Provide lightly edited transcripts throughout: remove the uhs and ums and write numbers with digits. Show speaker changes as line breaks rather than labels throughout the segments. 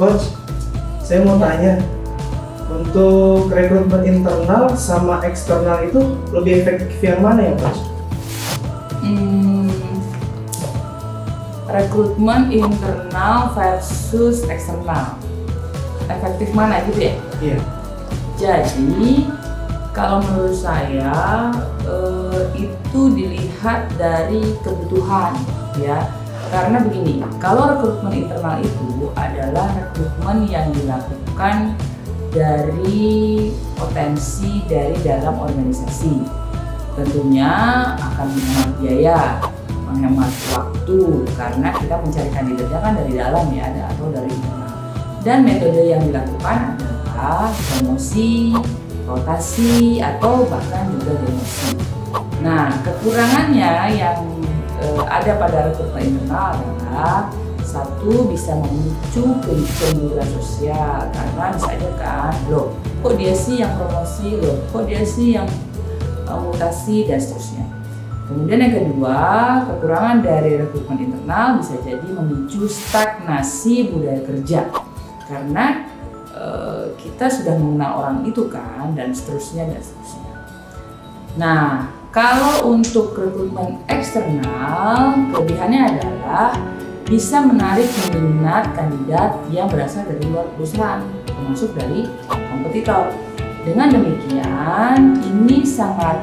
Coach, saya mau tanya, untuk rekrutmen internal sama eksternal itu lebih efektif yang mana ya, Coach?
Rekrutmen internal versus eksternal, efektif mana gitu ya?
Iya.
Jadi kalau menurut saya itu dilihat dari kebutuhan ya. Karena begini, kalau rekrutmen internal itu adalah rekrutmen yang dilakukan dari potensi dari dalam organisasi. Tentunya akan menghemat biaya, menghemat waktu karena kita mencari kandidatnya kan dari dalam ya, atau dari internal. Dan metode yang dilakukan adalah promosi, rotasi, atau bahkan juga demosi. Nah, kekurangannya yang ada pada rekrutmen internal adalah satu, bisa memicu kecemburuan sosial karena bisa aja kan, loh kok dia sih yang promosi, loh kok dia sih yang mutasi dan seterusnya. Kemudian yang kedua, kekurangan dari rekrutmen internal bisa jadi memicu stagnasi budaya kerja karena kita sudah mengenal orang itu kan, dan seterusnya dan seterusnya. Nah, kalau untuk rekrutmen eksternal, kelebihannya adalah bisa menarik minat kandidat yang berasal dari luar perusahaan, termasuk dari kompetitor. Dengan demikian, ini sangat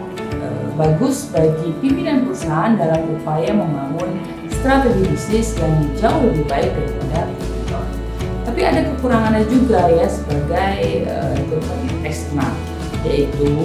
bagus bagi pimpinan perusahaan dalam upaya membangun strategi bisnis yang jauh lebih baik daripada kompetitor. Tapi ada kekurangannya juga ya sebagai rekrutmen eksternal, yaitu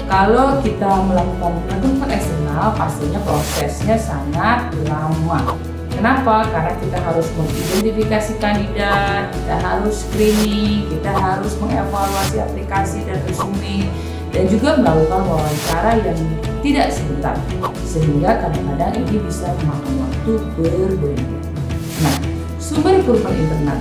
kalau kita melakukan rekrutmen eksternal, pastinya prosesnya sangat lama. Kenapa? Karena kita harus mengidentifikasi kandidat, kita harus screening, kita harus mengevaluasi aplikasi dan resume, dan juga melakukan wawancara yang tidak sebentar, sehingga kadang-kadang ini bisa memakan waktu berbulan-bulan. Nah, sumber rekrutmen internal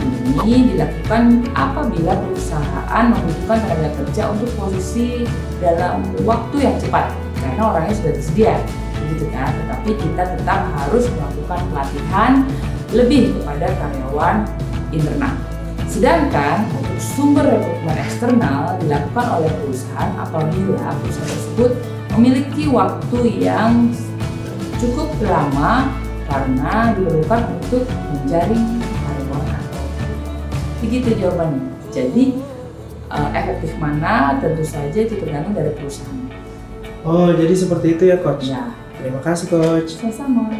ini dilakukan apabila perusahaan membutuhkan tenaga kerja untuk posisi dalam waktu yang cepat karena orangnya sudah tersedia, begitu kan? Tetapi kita tetap harus melakukan pelatihan lebih kepada karyawan internal. Sedangkan untuk sumber rekrutmen eksternal dilakukan oleh perusahaan apabila perusahaan tersebut memiliki waktu yang cukup lama karena diperlukan untuk menjaring karyawan. Begitu jawabannya. Jadi efektif mana tentu saja itu tergantung dari perusahaan.
Oh, jadi seperti itu ya, Coach?
Ya.
Terima kasih, Coach.
Sama-sama.